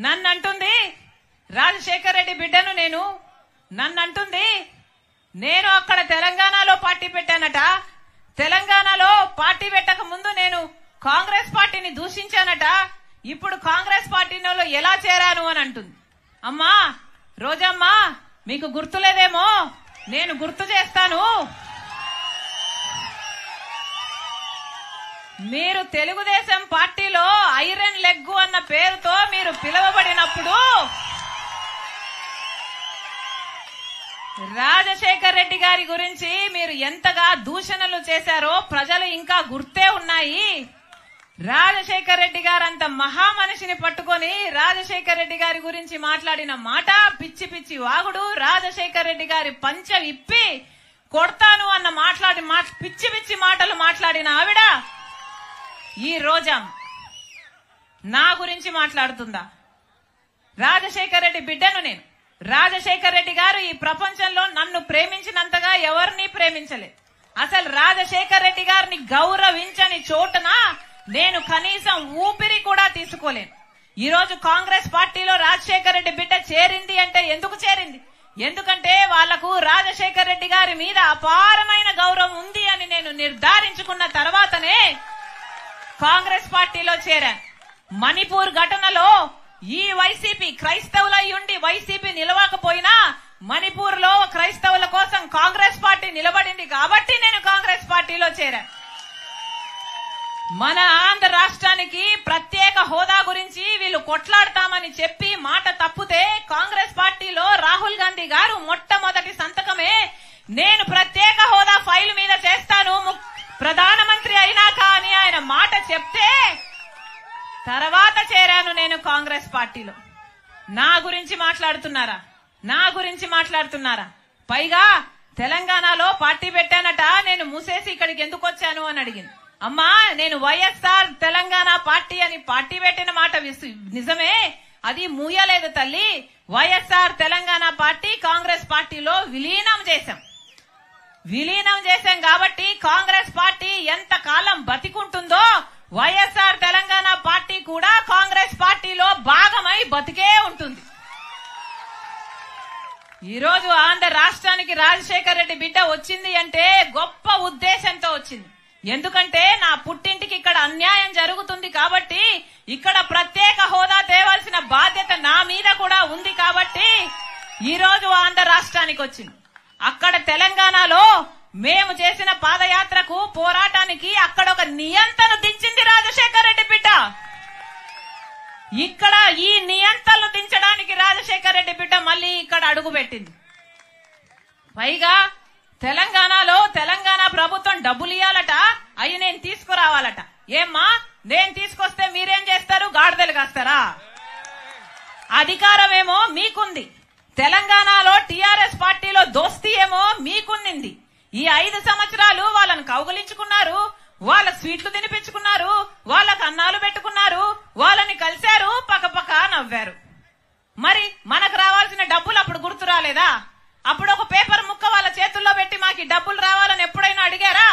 నన్ను అంటుంది రాజశేఖర్ రెడ్డి బిడ్డను నన్నంటుంది నేను అక్కడ తెలంగాణలో పార్టీ పెట్టానట, తెలంగాణలో పార్టీ పెట్టక ముందు నేను కాంగ్రెస్ పార్టీని దూషించానట, ఇప్పుడు కాంగ్రెస్ పార్టీలో ఎలా చేరాను అని అంటుంది. అమ్మా రోజమ్మా, మీకు గుర్తులేదేమో, నేను గుర్తు చేస్తాను. మీరు తెలుగుదేశం పార్టీలో ఐరన్ లెగ్ అన్న పేరుతో మీరు పిలువబడినప్పుడు రాజశేఖర్ రెడ్డి గారి గురించి మీరు ఎంతగా దూషణలు చేశారో ప్రజలు ఇంకా గుర్తే ఉన్నాయి. రాజశేఖర్ రెడ్డి గారు అంత మహామనిషిని పట్టుకొని రాజశేఖర్ రెడ్డి గారి గురించి మాట్లాడిన మాట పిచ్చి పిచ్చి వాగుడు, రాజశేఖర్ రెడ్డి గారి పంచ ఇప్పి కొడతాను అన్న పిచ్చి పిచ్చి మాటలు మాట్లాడిన ఆవిడ ఈ రోజా నా గురించి మాట్లాడుతుందా? రాజశేఖర్ రెడ్డి బిడ్డను నేను. రాజశేఖర్ రెడ్డి గారు ఈ ప్రపంచంలో నన్ను ప్రేమించినంతగా ఎవరిని ప్రేమించలేదు. అసలు రాజశేఖర్ రెడ్డి గారిని గౌరవించని చోటున నేను కనీసం ఊపిరి కూడా తీసుకోలేను. ఈ రోజు కాంగ్రెస్ పార్టీలో రాజశేఖర్ రెడ్డి బిడ్డ చేరింది అంటే ఎందుకు చేరింది? ఎందుకంటే వాళ్లకు రాజశేఖర్ రెడ్డి గారి మీద అపారమైన గౌరవం ఉంది అని నేను నిర్ధారించుకున్న తర్వాతనే కాంగ్రెస్ పార్టీలో చేరాను. మణిపూర్ ఘటనలో ఈ వైసీపీ క్రైస్తవులై ఉండి వైసీపీ నిలవకపోయినా మణిపూర్ లో క్రైస్తవుల కోసం కాంగ్రెస్ పార్టీ నిలబడింది కాబట్టి నేను కాంగ్రెస్ పార్టీలో చేరాను. మన ఆంధ్ర రాష్ట్రానికి ప్రత్యేక హోదా గురించి వీళ్ళు కొట్లాడతామని చెప్పి మాట తప్పితే కాంగ్రెస్ పార్టీలో రాహుల్ గాంధీ గారు మొట్టమొదటి సంతకమే నేను ప్రత్యేక హోదా ఫైల్ మీద చేస్తాను ప్రధానమంత్రి అయినాక అని ఆయన మాట చెప్తే తర్వాత చేరాను నేను కాంగ్రెస్ పార్టీలో. నా గురించి మాట్లాడుతున్నారా? పైగా తెలంగాణలో పార్టీ పెట్టానట, నేను మూసేసి ఇక్కడికి ఎందుకు వచ్చాను అని అడిగింది. అమ్మా నేను వైఎస్ఆర్ తెలంగాణ పార్టీ అని పార్టీ పెట్టిన మాట నిజమే, అది మూయలేదు తల్లి. వైఎస్ఆర్ తెలంగాణ పార్టీ కాంగ్రెస్ పార్టీలో విలీనం చేశాం కాబట్టి కాంగ్రెస్ పార్టీ ఎంత కాలం బతికుంటుందో వైఎస్ఆర్ తెలంగాణ పార్టీ కూడా కాంగ్రెస్ పార్టీలో భాగమై బతికే ఉంటుంది. ఈ రోజు ఆంధ్ర రాష్ట్రానికి రాజశేఖర్ రెడ్డి బిడ్డ వచ్చింది అంటే గొప్ప ఉద్దేశంతో వచ్చింది. ఎందుకంటే నా పుట్టింటికి ఇక్కడ అన్యాయం జరుగుతుంది కాబట్టి ఇక్కడ ప్రత్యేక హోదా తేవాల్సిన బాధ్యత నా మీద కూడా ఉంది కాబట్టి ఈ రోజు ఆంధ్ర రాష్ట్రానికి వచ్చింది. అక్కడ తెలంగాణలో మేము చేసిన పాదయాత్రకు పోరాటానికి అక్కడ ఒక నియంతను దించింది రాజశేఖర్ రెడ్డి బిడ్డ. ఇక్కడ ఈ నియంతలను దించడానికి రాజశేఖర్ రెడ్డి బిడ్డ మళ్ళీ ఇక్కడ అడుగుపెట్టింది. పైగా తెలంగాణలో తెలంగాణ ప్రభుత్వం డబ్బులు ఇవ్వాలట, అవి నేను తీసుకురావాలట. ఏమ్మా నేను తీసుకొస్తే మీరేం చేస్తారు? గాడిదలు కాస్తారా? అధికారమేమో మీకుంది, తెలంగాణలో టీఆర్ఎస్ పార్టీలో దోస్తీ ఏమో మీకుంది. ఈ 5 సంవత్సరాలు వాళ్ళను కౌగులించుకున్నారు, వాళ్ళ స్వీట్లు తినిపించుకున్నారు, వాళ్ళకు అన్నాలు పెట్టుకున్నారు, వాళ్ళని కలిశారు, పక్కపక్క నవ్వారు. మరి మనకు రావాల్సిన డబ్బులు అప్పుడు గుర్తు రాలేదా? అప్పుడు ఒక పేపర్ ముక్క వాళ్ళ చేతుల్లో పెట్టి మాకు డబ్బులు రావాలని ఎప్పుడైనా అడిగారా?